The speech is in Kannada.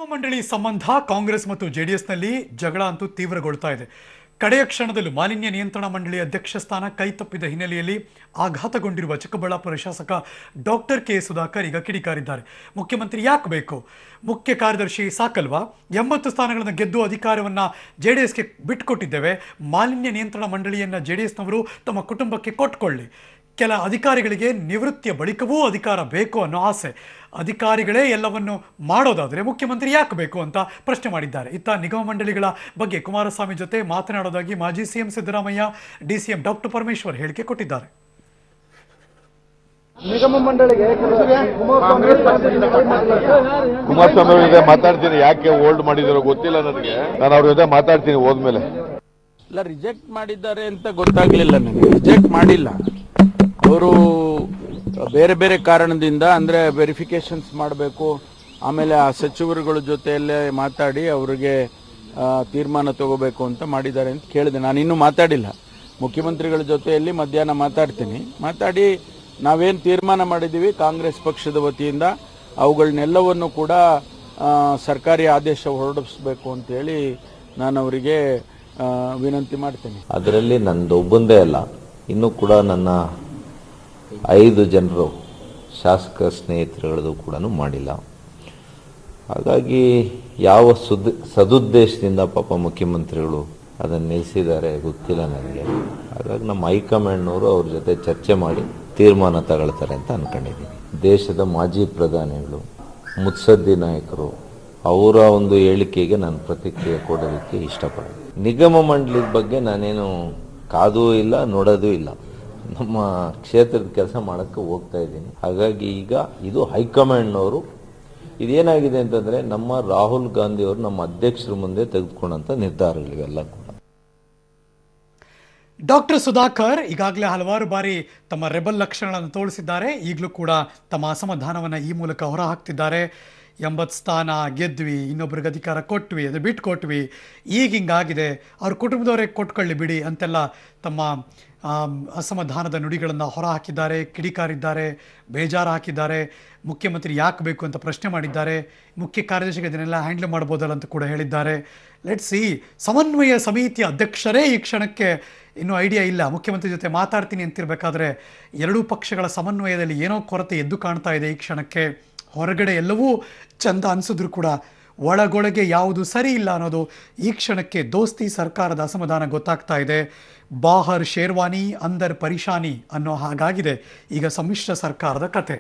ಮಂಡಳಿ ಸಂಬಂಧ ಕಾಂಗ್ರೆಸ್ ಮತ್ತು ಜೆಡಿಎಸ್ನಲ್ಲಿ ಜಗಳ ಅಂತೂ ತೀವ್ರಗೊಳ್ತಾ ಇದೆ. ಕಡೆಯ ಕ್ಷಣದಲ್ಲೂ ಮಾಲಿನ್ಯ ನಿಯಂತ್ರಣ ಮಂಡಳಿ ಅಧ್ಯಕ್ಷ ಸ್ಥಾನ ಕೈತಪ್ಪಿದ ಹಿನ್ನೆಲೆಯಲ್ಲಿ ಆಘಾತಗೊಂಡಿರುವ ಚಿಕ್ಕಬಳ್ಳಾಪುರ ಶಾಸಕ ಡಾಕ್ಟರ್ ಕೆ ಸುಧಾಕರ್ ಈಗ ಕಿಡಿಕಾರಿದ್ದಾರೆ. ಮುಖ್ಯಮಂತ್ರಿ ಯಾಕೆ ಬೇಕು? ಮುಖ್ಯ ಕಾರ್ಯದರ್ಶಿ ಸಾಕಲ್ವಾ? 80 ಸ್ಥಾನಗಳನ್ನು ಗೆದ್ದು ಅಧಿಕಾರವನ್ನು ಜೆಡಿಎಸ್ಗೆ ಬಿಟ್ಟುಕೊಟ್ಟಿದ್ದೇವೆ. ಮಾಲಿನ್ಯ ನಿಯಂತ್ರಣ ಮಂಡಳಿಯನ್ನು ಜೆಡಿಎಸ್ನವರು ತಮ್ಮ ಕುಟುಂಬಕ್ಕೆ ಕೊಟ್ಕೊಳ್ಳಿ. ಕೆಲ ಅಧಿಕಾರಿಗಳಿಗೆ ನಿವೃತ್ತಿಯ ಬಳಿಕವೂ ಅಧಿಕಾರ ಬೇಕು ಅನ್ನೋ ಆಸೆ. ಅಧಿಕಾರಿಗಳೇ ಎಲ್ಲವನ್ನು ಮಾಡೋದಾದರೆ ಮುಖ್ಯಮಂತ್ರಿ ಯಾಕೆ ಬೇಕು ಅಂತ ಪ್ರಶ್ನೆ ಮಾಡಿದ್ದಾರೆ. ಇತ್ತ ನಿಗಮ ಮಂಡಳಿಗಳ ಬಗ್ಗೆ ಕುಮಾರಸ್ವಾಮಿ ಜೊತೆ ಮಾತನಾಡೋದಾಗಿ ಮಾಜಿ CM Siddaramaiah, DCM doctor Parameshwar ಹೇಳಿಕೆ ಕೊಟ್ಟಿದ್ದಾರೆ. ನಿಗಮ ಮಂಡಳಿಗೆ ಕುಮಾರಸ್ವಾಮಿ ಅವ್ರ ಜೊತೆ ಮಾತಾಡ್ತೀನಿ. ಯಾಕೆ ಹೋಲ್ಡ್ ಮಾಡಿದಾರೋ ಗೊತ್ತಿಲ್ಲ ನನಗೆ. ನಾನು ಅವ್ರ ಜೊತೆ ಮಾತಾಡ್ತೀನಿ ಹೋದ್ಮೇಲೆ. ಇಲ್ಲ, ರಿಜೆಕ್ಟ್ ಮಾಡಿದ್ದಾರೆ ಅಂತ ಗೊತ್ತಾಗ್ಲಿಲ್ಲ ನನಗೆ. ರಿಜೆಕ್ಟ್ ಮಾಡಿಲ್ಲ, ಅವರು ಬೇರೆ ಬೇರೆ ಕಾರಣದಿಂದ, ಅಂದರೆ ವೆರಿಫಿಕೇಶನ್ಸ್ ಮಾಡಬೇಕು, ಆಮೇಲೆ ಆ ಸಚಿವರುಗಳ ಜೊತೆಯಲ್ಲೇ ಮಾತಾಡಿ ಅವರಿಗೆ ತೀರ್ಮಾನ ತಗೋಬೇಕು ಅಂತ ಮಾಡಿದ್ದಾರೆ ಅಂತ ಕೇಳಿದೆ. ನಾನು ಇನ್ನೂ ಮಾತಾಡಿಲ್ಲ. ಮುಖ್ಯಮಂತ್ರಿಗಳ ಜೊತೆಯಲ್ಲಿ ಮಧ್ಯಾಹ್ನ ಮಾತಾಡಿ ನಾವೇನು ತೀರ್ಮಾನ ಮಾಡಿದ್ದೀವಿ ಕಾಂಗ್ರೆಸ್ ಪಕ್ಷದ ವತಿಯಿಂದ ಅವುಗಳನ್ನೆಲ್ಲವನ್ನು ಕೂಡ ಸರ್ಕಾರಿ ಆದೇಶ ಹೊರಡಿಸಬೇಕು ಅಂತೇಳಿ ನಾನು ಅವರಿಗೆ ವಿನಂತಿ ಮಾಡ್ತೇನೆ. ಅದರಲ್ಲಿ ನಂದೊಬ್ಬಂದೇ ಅಲ್ಲ, ಇನ್ನೂ ಕೂಡ ನನ್ನ 5 ಜನರು ಶಾಸಕ ಸ್ನೇಹಿತರುಗಳದು ಕೂಡ ಮಾಡಿಲ್ಲ. ಹಾಗಾಗಿ ಯಾವ ಸದುದ್ದೇಶದಿಂದ ಪಾಪ ಮುಖ್ಯಮಂತ್ರಿಗಳು ಅದನ್ನು ನಿಲ್ಲಿಸಿದ್ದಾರೆ ಗೊತ್ತಿಲ್ಲ ನನಗೆ. ಹಾಗಾಗಿ ನಮ್ಮ ಹೈಕಮಾಂಡ್ನವರು ಅವ್ರ ಜೊತೆ ಚರ್ಚೆ ಮಾಡಿ ತೀರ್ಮಾನ ತಗೊಳ್ತಾರೆ ಅಂತ ಅನ್ಕೊಂಡಿದ್ದೀನಿ. ದೇಶದ ಮಾಜಿ ಪ್ರಧಾನಿಗಳು, ಮುತ್ಸದ್ದಿ ನಾಯಕರು, ಅವರ ಒಂದು ಹೇಳಿಕೆಗೆ ನಾನು ಪ್ರತಿಕ್ರಿಯೆ ಕೊಡೋದಕ್ಕೆ ಇಷ್ಟಪಡ್ತೀನಿ. ನಿಗಮ ಮಂಡಳಿ ಬಗ್ಗೆ ನಾನೇನು ಕಾದೂ ಇಲ್ಲ, ನೋಡೋದೂ ಇಲ್ಲ. ನಮ್ಮ ಕ್ಷೇತ್ರದ ಕೆಲಸ ಮಾಡೋಕ್ಕೆ ಹೋಗ್ತಾ ಇದ್ದೀನಿ. ಹಾಗಾಗಿ ಈಗ ಇದು ಹೈಕಮಾಂಡ್ನವರು, ಇದೇನಾಗಿದೆ ಅಂತಂದರೆ ನಮ್ಮ ರಾಹುಲ್ ಗಾಂಧಿ ಅವರು ನಮ್ಮ ಅಧ್ಯಕ್ಷರ ಮುಂದೆ ತೆಗೆದುಕೊಂಡಂಥ ನಿರ್ಧಾರಗಳಿವೆಲ್ಲ ಕೂಡ. ಡಾಕ್ಟರ್ ಸುಧಾಕರ್ ಈಗಾಗಲೇ ಹಲವಾರು ಬಾರಿ ತಮ್ಮ ರೆಬಲ್ ಲಕ್ಷಣಗಳನ್ನು ತೋರಿಸಿದ್ದಾರೆ. ಈಗಲೂ ಕೂಡ ತಮ್ಮ ಅಸಮಾಧಾನವನ್ನು ಈ ಮೂಲಕ ಹೊರಹಾಕ್ತಿದ್ದಾರೆ. 80 ಸ್ಥಾನ ಗೆದ್ವಿ, ಇನ್ನೊಬ್ರಿಗೆ ಅಧಿಕಾರ ಕೊಟ್ವಿ, ಅದು ಬಿಟ್ಟು ಕೊಟ್ವಿ, ಈಗ ಹಿಂಗಾಗಿದೆ, ಅವ್ರ ಕುಟುಂಬದವರೇ ಕೊಟ್ಕೊಳ್ಳಿ ಬಿಡಿ ಅಂತೆಲ್ಲ ತಮ್ಮ ಅಸಮಾಧಾನದ ನುಡಿಗಳನ್ನು ಹೊರಹಾಕಿದ್ದಾರೆ, ಕಿಡಿಕಾರಿದ್ದಾರೆ, ಬೇಜಾರು ಹಾಕಿದ್ದಾರೆ. ಮುಖ್ಯಮಂತ್ರಿ ಯಾಕೆ ಬೇಕು ಅಂತ ಪ್ರಶ್ನೆ ಮಾಡಿದ್ದಾರೆ. ಮುಖ್ಯ ಕಾರ್ಯದರ್ಶಿಗೆ ಇದನ್ನೆಲ್ಲ ಹ್ಯಾಂಡಲ್ ಮಾಡ್ಬೋದಲ್ಲ ಅಂತ ಕೂಡ ಹೇಳಿದ್ದಾರೆ. Let's see. ಸಮನ್ವಯ ಸಮಿತಿಯ ಅಧ್ಯಕ್ಷರೇ ಈ ಕ್ಷಣಕ್ಕೆ ಇನ್ನೂ ಐಡಿಯಾ ಇಲ್ಲ. ಮುಖ್ಯಮಂತ್ರಿ ಜೊತೆ ಮಾತಾಡ್ತೀನಿ ಅಂತಿರಬೇಕಾದ್ರೆ ಎರಡೂ ಪಕ್ಷಗಳ ಸಮನ್ವಯದಲ್ಲಿ ಏನೋ ಕೊರತೆ ಎದ್ದು ಕಾಣ್ತಾ ಇದೆ ಈ ಕ್ಷಣಕ್ಕೆ. ಹೊರಗಡೆ ಎಲ್ಲವೂ ಚಂದ ಅನಿಸಿದ್ರು ಕೂಡ ಒಳಗೊಳಗೆ ಯಾವುದು ಸರಿ ಇಲ್ಲ ಅನ್ನೋದು ಈ ಕ್ಷಣಕ್ಕೆ ದೋಸ್ತಿ ಸರ್ಕಾರದ ಅಸಮಾಧಾನ ಗೊತ್ತಾಗ್ತಾ ಇದೆ. ಬಾಹರ್ ಶೇರ್ವಾನಿ ಅಂದರ್ ಪರಿಶಾನಿ ಅನ್ನೋ ಹಾಗಾಗಿದೆ ಈಗ ಸಮ್ಮಿಶ್ರ ಸರ್ಕಾರದ ಕತೆ.